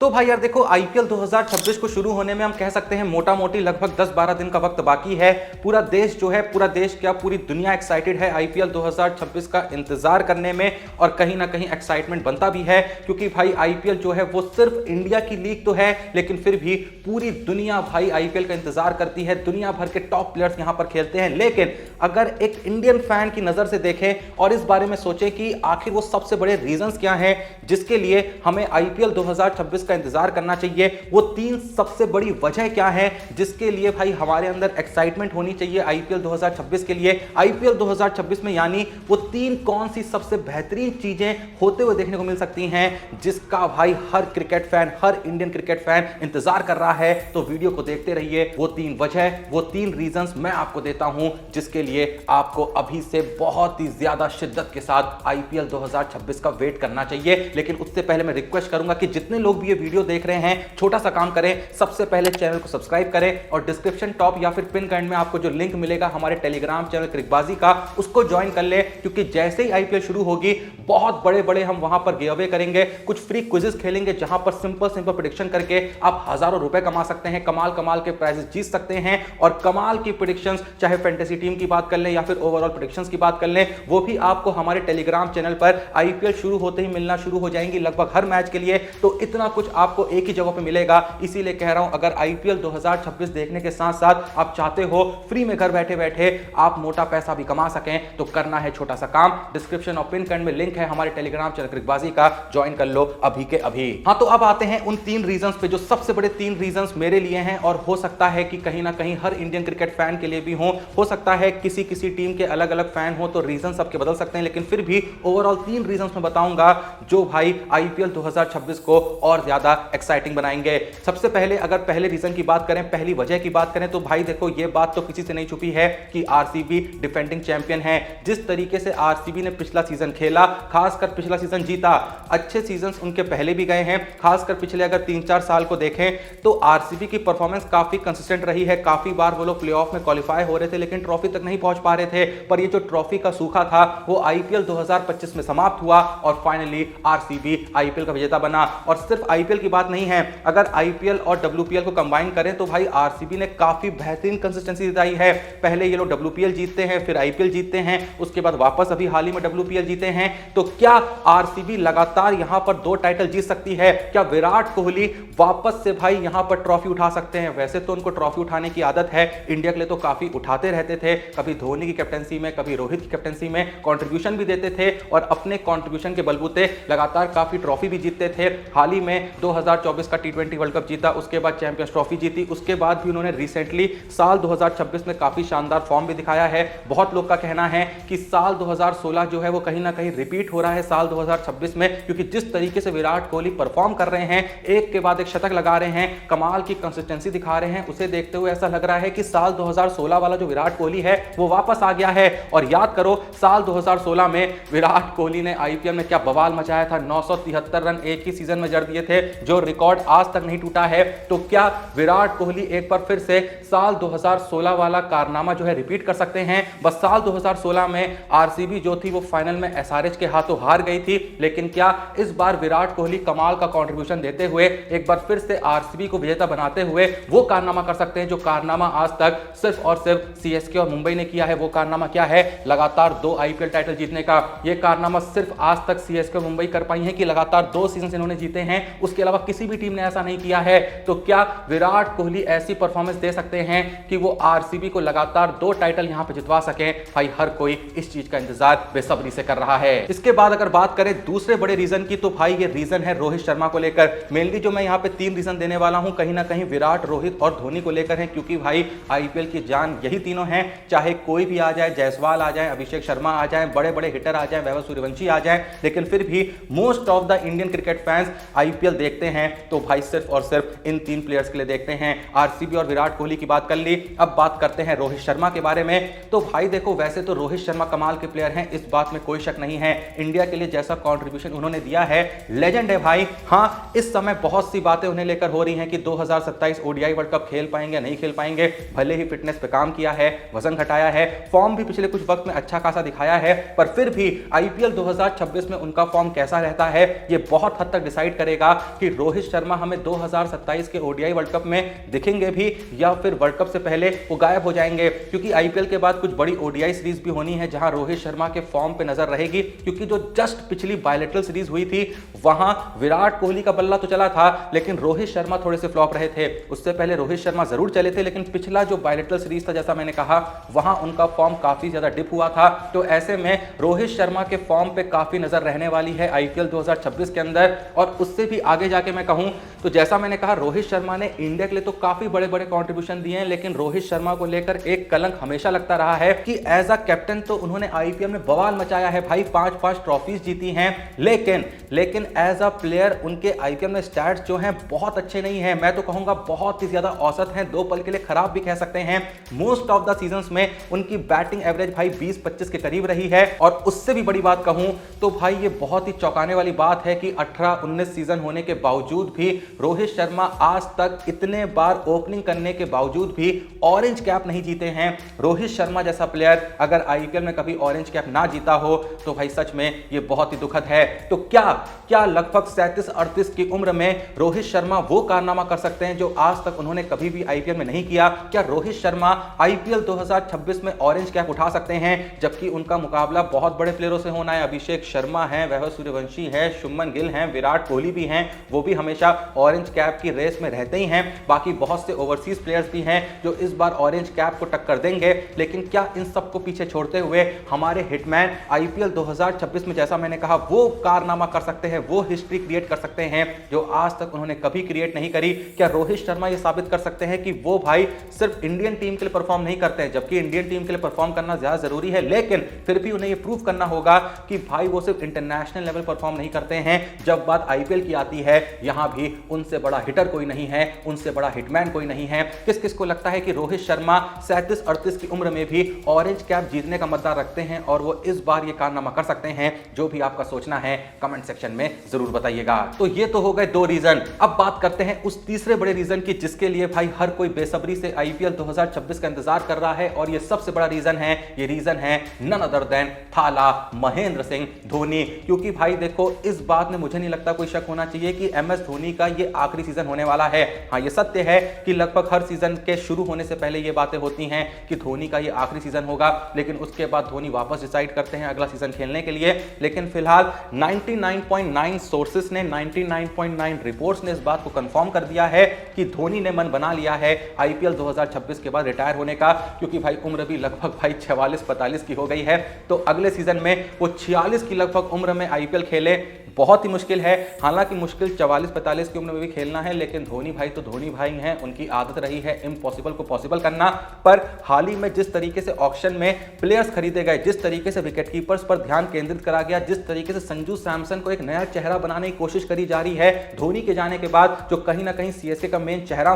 तो भाई यार देखो, आईपीएल 2026 को शुरू होने में हम कह सकते हैं मोटा मोटी लगभग 10-12 दिन का वक्त बाकी है। पूरा देश जो है, पूरा देश क्या पूरी दुनिया एक्साइटेड है आईपीएल 2026 का इंतजार करने में। और कहीं ना कहीं एक्साइटमेंट बनता भी है, क्योंकि भाई आईपीएल जो है वो सिर्फ इंडिया की लीग तो है, लेकिन फिर भी पूरी दुनिया भाई आईपीएल का इंतजार करती है। दुनिया भर के टॉप प्लेयर्स यहां पर खेलते हैं। लेकिन अगर एक इंडियन फैन की नजर से देखें और इस बारे में सोचें कि आखिर वो सबसे बड़े रीजंस क्या हैं जिसके लिए हमें आईपीएल 2026 का इंतजार करना चाहिए, वो तीन सबसे बड़ी वजह क्या है जिसके लिए भाई हमारे अंदर एक्साइटमेंट होनी चाहिए आईपीएल 2026 के लिए। आईपीएल 2026 में यानी वो तीन कौन सी सबसे बेहतरीन चीजें होते हुए देखने को मिल सकती हैं जिसका भाई हर क्रिकेट फैन, हर इंडियन क्रिकेट फैन इंतजार कर रहा है। तो वीडियो को देखते रहिए। वो तीन वजह, वो तीन रीजंस मैं आपको देता हूं जिसके लिए आपको अभी से बहुत ही ज्यादा शिद्दत के साथ आईपीएल 2026 का वेट करना चाहिए। लेकिन उससे पहले मैं रिक्वेस्ट करूंगा कि जितने लोग भी ये वीडियो देख रहे हैं, छोटा सा काम करें, सबसे पहले चैनल को सब्सक्राइब करें और डिस्क्रिप्शन टॉप या फिर पिन कमेंट में आपको जो लिंक मिलेगा हमारे टेलीग्राम चैनल क्रिकबाजी का, उसको ज्वाइन कर ले। क्योंकि जैसे ही आईपीएल शुरू होगी, बहुत बड़े बड़े हम वहां पर गिव अवे करेंगे, कुछ फ्री क्विज़ेस खेलेंगे जहां पर सिंपल प्रेडिक्शन करके आप हजारों रुपए कमा सकते हैं, कमाल कमाल के प्राइजेस जीत सकते हैं। और कमाल की प्रेडिक्शंस, चाहे फैंटेसी टीम की बात कर लें या फिर ओवरऑल प्रेडिक्शंस की बात कर लें, वो भी आपको हमारे टेलीग्राम चैनल पर आईपीएल शुरू होते ही मिलना शुरू हो जाएंगी, लगभग हर मैच के लिए। तो इतना कुछ आपको एक ही जगह पे मिलेगा। इसीलिए कह रहा हूं, अगर आईपीएल 2026 देखने के साथ साथ आप चाहते हो फ्री में घर बैठे बैठे आप मोटा पैसा भी कमा सकें, तो करना है छोटा सा काम। डिस्क्रिप्शन और पिन कमेंट में लिंक है हमारे टेलीग्राम चैनल क्रिकबाजी का, ज्वाइन कर लो अभी के अभी। हाँ, तो अब आते हैं उन तीन रीजंस पे जो सबसे बड़े तीन रीजंस मेरे लिए हैं, और हो सकता है कि कहीं ना कहीं हर इंडियन क्रिकेट फैन के लिए भी हो सकता है किसी किसी टीम के अलग अलग फैन हो तो रीजन सबके बदल सकते हैं, लेकिन फिर भी ओवरऑल तीन रीजंस मैं बताऊंगा जो भाई आईपीएल 2026 को और ज्यादा एक्साइटिंग बनाएंगे। सबसे पहले अगर पहले रीजन की बात करें, पहली वजह की बात करें, तो भाई देखो, ये बात तो किसी से नहीं छुपी है कि आरसीबी डिफेंडिंग चैंपियन है। जिस तरीके से आरसीबी ने पिछला सीजन खेला, खासकर पिछला सीजन जीता, अच्छे सीजन्स उनके पहले भी गए हैं, खासकर पिछले अगर 3-4 साल को देखें तो आरसीबी की परफॉर्मेंस काफी कंसिस्टेंट रही है। काफी बार वो लोग प्लेऑफ में क्वालिफाई हो रहे थे लेकिन ट्रॉफी तक नहीं पहुंच पा रहे थे। पर ये जो ट्रॉफी का सूखा था वो आईपीएल 2025 में समाप्त हुआ और फाइनली आरसीबी आईपीएल का विजेता बना। और सिर्फ आईपीएल की बात नहीं है, अगर आईपीएल और डब्ल्यूपीएल को कंबाइन करें तो भाई आरसीबी ने काफी बेहतरीन कंसिस्टेंसी दिखाई है। पहले ये लोग डब्ल्यूपीएल जीतते हैं, फिर आईपीएल जीतते हैं, उसके बाद वापस अभी हाल ही में डब्ल्यूपीएल जीते हैं। तो क्या आरसीबी लगातार यहां पर 2 टाइटल जीत सकती है? क्या विराट कोहली वापस से भाई यहां पर ट्रॉफी उठा सकते हैं? वैसे तो उनको ट्रॉफी उठाने की आदत है, इंडिया के लिए तो काफी उठाते रहते थे, कभी धोनी की कैप्टनसी में, कभी रोहित की कैप्टनसी में कंट्रीब्यूशन भी देते थे और अपने कंट्रीब्यूशन के बलबूते लगातार काफी ट्रॉफी भी जीतते थे। हाल ही में 2024 का टी20 वर्ल्ड कप जीता, उसके बाद चैंपियंस ट्रॉफी जीती, उसके बाद भी उन्होंने रिसेंटली साल 2026 में काफी शानदार फॉर्म भी दिखाया है। बहुत लोग का कहना है कि साल 2016 जो है वो कहीं ना कहीं रिपीट हो रहा है साल 2026 में, क्योंकि जिस तरीके से विराट कोहली परफॉर्म कर रहे हैं, एक के बाद एक शतक लगा रहे हैं, कमाल की कंसिस्टेंसी दिखा रहे हैं, उसे देखते हुए ऐसा लग रहा है कि साल 2016 वाला जो विराट कोहली है वो वापस आ गया है। और याद करो, साल 2016 में विराट कोहली ने आईपीएल में क्या बवाल मचाया था, 973 रन एक ही सीजन में जड़ दिए थे, जो रिकॉर्ड आज तक नहीं टूटा है। तो क्या विराट कोहली एक बार फिर से साल 2016 वाला कारनामा जो है रिपीट कर सकते हैं? बस साल 2016 में आरसीबी जो थी वो फाइनल में एसआरएच के हाथों हार गई थी, लेकिन क्या इस बार विराट कोहली कमाल का कंट्रीब्यूशन देते हुए एक बार फिर से आरसीबी को विजेता बनाते हुए वो कारनामा कर सकते हैं जो कारनामा आज तक सिर्फ और सिर्फ सीएसके और मुंबई ने किया है? वो कारनामा क्या है? लगातार 2 आईपीएल टाइटल जीतने का। ये कारनामा सिर्फ आज तक सीएसके और मुंबई कर पाई है कि लगातार 2 सीजन इन्होंने जीते हैं, उसके अलावा किसी भी टीम ने ऐसा नहीं किया है। तो क्या विराट कोहली ऐसी परफॉर्मेंस दे सकते हैं कि वो आरसीबी को लगातार 2 टाइटल यहां पे जितवा सकें? भाई हर कोई इस चीज का इंतजार बेसब्री से कर रहा है। इसके बाद अगर बात करें दूसरे बड़े रीजन की, तो भाई ये रीजन है रोहित शर्मा को लेकर। मेनली जो मैं यहां पे 3 रीजन देने वाला हूं, कहीं ना कहीं विराट, रोहित और धोनी को लेकर है, क्योंकि भाई आईपीएल की जान यही तीनों हैं। चाहे कोई भी आ जाए, जायसवाल आ जाए, अभिषेक शर्मा आ जाए, बड़े बड़े हिटर आ जाए, वैभव सूर्यवंशी आ जाए, लेकिन फिर भी most of the Indian cricket fans IPL देखते हैं तो भाई सिर्फ और सिर्फ इन 3 प्लेयर्स के लिए देखते हैं। आरसीबी और विराट कोहली की बात कर ली, अब बात करते हैं रोहित शर्मा के बारे में। तो भाई देखो, वैसे तो रोहित शर्मा कमाल के प्लेयर हैं, इस बात में कोई शक नहीं है। इंडिया के लिए जैसा कंट्रीब्यूशन उन्होंने दिया है, लेजेंड है भाई। हाँ, इस समय बहुत सी बातें उन्हें लेकर हो रही हैं कि 2027 ओडीआई वर्ल्ड कप खेल पाएंगे नहीं खेल पाएंगे। भले ही फिटनेस पे काम किया है, वजन घटाया है, फॉर्म भी पिछले कुछ वक्त में अच्छा खासा दिखाया है, पर फिर भी आईपीएल 2026 में उनका फॉर्म कैसा रहता है ये बहुत हद तक डिसाइड करेगा कि रोहित शर्मा हमें 2027 के ओडीआई वर्ल्ड कप में दिखेंगे भी या फिर वर्ल्ड कप से पहले वो गायब हो जाएंगे, क्योंकि आईपीएल के बाद कुछ बड़ी ओडीआई सीरीज भी होनी है जहां रोहित शर्मा के फॉर्म पे नजर रहेगी। क्योंकि जो जस्ट पिछली बायलैटरल सीरीज हुई थी वहां विराट कोहली का बल्ला तो चला था लेकिन रोहित शर्मा थोड़े से फ्लॉप रहे थे। उससे पहले रोहित शर्मा जरूर चले थे लेकिन पिछला जो बायलैटरल सीरीज था जैसा मैंने कहा वहां उनका फॉर्म काफी ज्यादा डिप हुआ था। तो ऐसे में रोहित शर्मा के फॉर्म पे काफी नजर रहने वाली है आईपीएल 2026 के अंदर। और उससे भी आगे जाके मैं कहूं तो जैसा मैंने कहा रोहित शर्मा ने इंडिया के लिए तो काफी बड़े बड़े कंट्रीब्यूशन दिए हैं, लेकिन रोहित शर्मा को लेकर एक कलंक हमेशा लगता रहा है कि एज अ कैप्टन तो उन्होंने आईपीएल में बवाल मचाया है भाई, 5-5 ट्रॉफीज जीती हैं, लेकिन एज अ प्लेयर उनके आईपीएल में स्टैट्स जो हैं बहुत अच्छे नहीं हैं। मैं तो कहूंगा बहुत ही ज्यादा औसत हैं, दो पल के लिए खराब भी कह सकते हैं। मोस्ट ऑफ द सीजंस में उनकी बैटिंग एवरेज भाई 20-25 के करीब रही है। और उससे भी बड़ी बात कहूं तो भाई ये बहुत ही चौंकाने वाली बात है कि 18-19 सीजन होने के बावजूद भी रोहित शर्मा आज तक इतने बार ओपनिंग करने के बावजूद भी ऑरेंज कैप नहीं जीते हैं। रोहित शर्मा जैसा प्लेयर अगर आईपीएल में कभी ऑरेंज कैप ना जीता हो तो भाई सच में ये बहुत ही दुखद है। तो क्या लगभग 37-38 की उम्र में रोहित शर्मा वो कारनामा कर सकते हैं जो आज तक उन्होंने कभी भी आईपीएल में नहीं किया? क्या रोहित शर्मा आईपीएल 2026 में ऑरेंज कैप उठा सकते हैं? जबकि उनका मुकाबला बहुत बड़े प्लेयरों से होना है। अभिषेक शर्मा है, वैभव सूर्यवंशी है, शुभमन गिल हैं, विराट कोहली भी हैं, वो भी हमेशा ऑरेंज कैप की रेस में रहते ही हैं। बाकी बहुत से ओवरसीज प्लेयर्स भी हैं जो इस बार ऑरेंज कैप को टक्कर देंगे। लेकिन क्या इन सबको पीछे छोड़ते हुए हमारे हिटमैन आईपीएल 2026 में जैसा मैंने कहा वो कारनामा कर सकते हैं, वो हिस्ट्री क्रिएट कर सकते हैं जो आज तक उन्होंने कभी क्रिएट नहीं करी? क्या रोहित शर्मा ये साबित कर सकते हैं कि वो भाई सिर्फ इंडियन टीम के लिए परफॉर्म नहीं करते हैं, जबकि इंडियन टीम के लिए परफॉर्म करना ज्यादा जरूरी है, लेकिन फिर भी उन्हें ये प्रूव करना होगा कि भाई वो सिर्फ इंटरनेशनल लेवल परफॉर्म नहीं करते हैं। जब बात आईपीएल की आती है यहां भी उनसे बड़ा हिटर कोई नहीं है, उनसे बड़ा हिटमैन कोई नहीं है। किस किस को लगता है कि रोहित शर्मा 37-38 की उम्र में भी ऑरेंज कैप जीतने का मद्दा रखते हैं और वो इस बार ये कारनामा कर सकते हैं? जो भी आपका सोचना है कमेंट सेक्शन में जरूर बताइएगा। तो ये तो हो गए दो रीजन। अब बात करते हैं उस तीसरे बड़े रीजन की जिसके लिए भाई हर कोई बेसब्री से आईपीएल 2026 का इंतजार कर रहा है। और ये सबसे बड़ा रीजन है, ये रीजन है नन अदर देन थाला महेंद्र सिंह धोनी। क्योंकि भाई देखो इस बात में मुझे नहीं लगता कोई शक होना चाहिए कि एमएस धोनी का ये आखिरी सीजन होने वाला है। हाँ ये सत्य है कि लगभग हर सीजन के शुरू होने से पहले ये बातें होती हैं कि धोनी का ये आखिरी सीजन होगा, लेकिन उसके बाद धोनी वापस डिसाइड करते हैं अगला सीजन खेलने के लिए। लेकिन फिलहाल 99.9 सोर्सेस ने 99.9 रिपोर्ट्स ने इस बात को कंफर्म कर दिया है कि धोनी ने मन बना लिया है आईपीएल 2026 के बाद रिटायर होने का। क्योंकि भाई उम्र भी लगभग भाई 44-45 की हो गई है, तो अगले सीजन में वो 46 की लगभग उम्र में आईपीएल खेले बहुत ही मुश्किल है। हालांकि मुश्किल 44-45 की उम्र में भी खेलना है, लेकिन धोनी भाई तो धोनी भाई हैं, उनकी आदत रही है इम्पॉसिबल को पॉसिबल करना। पर हाल ही में जिस तरीके से ऑक्शन में प्लेयर्स खरीदे गए, जिस तरीके से विकेट कीपर्स पर ध्यान केंद्रित करा गया, जिस तरीके से संजू सैमसन को एक नया चेहरा बनाने की कोशिश करी जा रही है धोनी के जाने के बाद, जो कहीं ना कहीं सीएसके का मेन चेहरा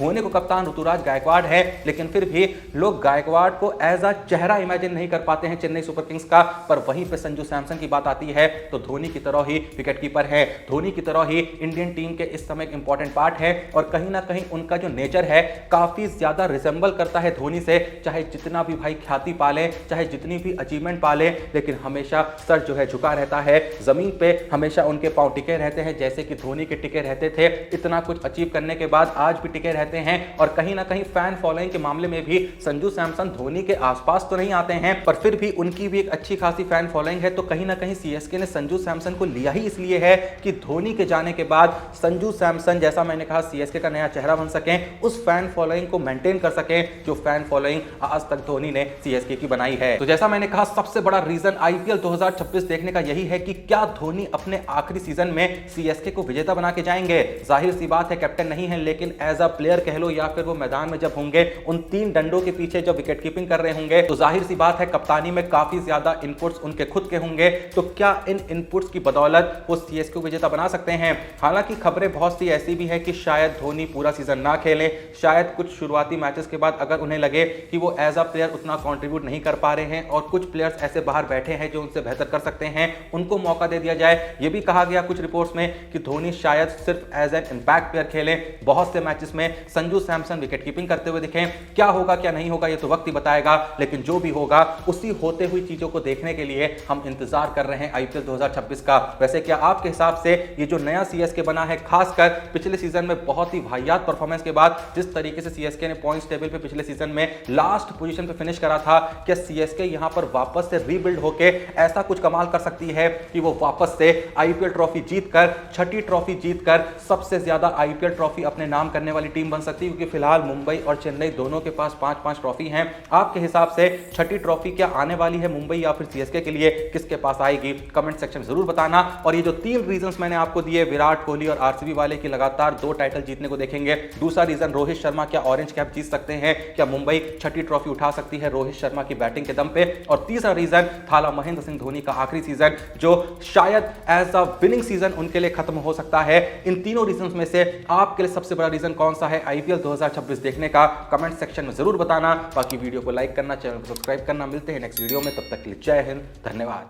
होने को कप्तान ऋतुराज गायकवाड़ है, लेकिन फिर भी लोग गायकवाड़ को एज अ चेहरा इमेजिन नहीं कर पाते हैं चेन्नई सुपर किंग्स का। पर वहीं पे संजू सैमसन की बात आती है तो धोनी की तरह ही विकेट कीपर है, धोनी की तरह ही इंडियन टीम के इस समय एक इंपॉर्टेंट पार्ट है। और कहीं ना कहीं उनका जो नेचर है काफी ज्यादा रिसेंबल करता है धोनी से। चाहे जितना भी भाई ख्याति पाले, चाहे जितनी भी अचीवमेंट पाले, लेकिन हमेशा सर जो है झुका रहता है, जमीन पे हमेशा उनके पांव टिके रहते हैं, जैसे कि धोनी के टिके रहते थे। इतना कुछ अचीव करने के बाद आज भी टिके रहते हैं। और कहीं ना कहीं फैन फॉलोइंग के मामले में भी संजू सैमसन धोनी के आसपास तो नहीं आते हैं, पर फिर भी उनकी भी एक अच्छी खासी फैन फॉलोइंग है। तो कहीं ना कहीं सीएसके ने संजू सैमसन को लिया ही इसलिए है कि धोनी के जाने के बाद संजू सैमसन जैसा मैंने कहा सीएसके का नया चेहरा बन सके, उस फैन फॉलोइंग को मेंटेन कर सके जो फैन फॉलोइंग आज तक धोनी ने सीएसके की बनाई है। तो जैसा मैंने कहा सबसे बड़ा रीजन आईपीएल 2026 देखने का यही है कि क्या धोनी अपने आखिरी सीजन में सीएसके को विजेता बना के जाएंगे। जाहिर सी बात है कैप्टन नहीं है, लेकिन एज अ प्लेयर कह लो या फिर वो मैदान में जब होंगे उन 3 डंडों के पीछे जब विकेट कीपिंग कर रहे होंगे, तो जाहिर सी बात है कप्तानी में काफी ज्यादा इनपुट्स उनके खुद के होंगे। तो क्या इन इनपुट्स की बदौलत वो सीएसके को विजेता बना सकते हैं? हालांकि खबरें बहुत सी ऐसी भी है कि शायद धोनी पूरा सीजन ना खेलें, शायद कुछ शुरुआती मैचेस के बाद अगर उन्हें लगे कि वो एज अ प्लेयर उतना कंट्रीब्यूट नहीं कर पा रहे हैं और कुछ प्लेयर्स ऐसे बाहर बैठे हैं जो उनसे बेहतर कर सकते हैं, उनको मौका दे दिया जाए। ये भी कहा गया कुछ रिपोर्ट्स में कि धोनी शायद सिर्फ एज एन इंपैक्ट प्लेयर खेलें, बहुत से मैचेस में संजू सैमसन विकेट कीपिंग करते हुए दिखें। क्या होगा क्या नहीं होगा ये तो वक्त ही बताएगा, लेकिन जो भी होगा उसी होते हुई चीजों को देखने के लिए हम इंतजार कर रहे हैं आईपीएल 2026 का। वैसे क्या आपके हिसाब से ये जो नया सीएसके बना है, खासकर पिछले सीजन में बहुत ही वाहियात परफॉर्मेंस के बाद जिस तरीके से सीएसके ने पॉइंट्स टेबल पे पिछले सीजन में लास्ट पोजीशन पे फिनिश करा था, क्या सीएसके यहां पर वापस से रीबिल्ड होके ऐसा कुछ कमाल कर सकती है कि वो वापस से आईपीएल ट्रॉफी जीतकर, छठी ट्रॉफी जीतकर सबसे ज्यादा आईपीएल ट्रॉफी अपने नाम करने वाली टीम बन सकती है? क्योंकि फिलहाल मुंबई और चेन्नई दोनों के पास 5-5 ट्रॉफी हैं। आपके हिसाब से छठी ट्रॉफी क्या आने वाली है मुंबई या फिर सीएसके के लिए? किसके पास आएगी? कमेंट सेक्शन में जरूर बताना। और ये जो 3 रीजंस मैंने आपको दिए, विराट कोहली और आरसीबी वाले की लगातार 2 टाइटल जीतने को देखेंगे। दूसरा रीजन, रोहित शर्मा क्या ऑरेंज कैप जीत सकते हैं? क्या मुंबई छठी ट्रॉफी उठा सकती है रोहित शर्मा की बैटिंग के दम पे? और तीसरा रीजन, थाला महेंद्र सिंह धोनी का आखिरी सीजन जो शायद एज अ विनिंग सीजन उनके लिए खत्म हो सकता है। इन तीनों रीजंस में से आपके लिए सबसे बड़ा रीजन कौन सा है आईपीएल 2026 देखने का? कमेंट सेक्शन में जरूर बताना। बाकी वीडियो को लाइक करना, चैनल को सब्सक्राइब करना। मिलते हैं नेक्स्ट वीडियो में, तब तक के लिए जय हिंद, धन्यवाद।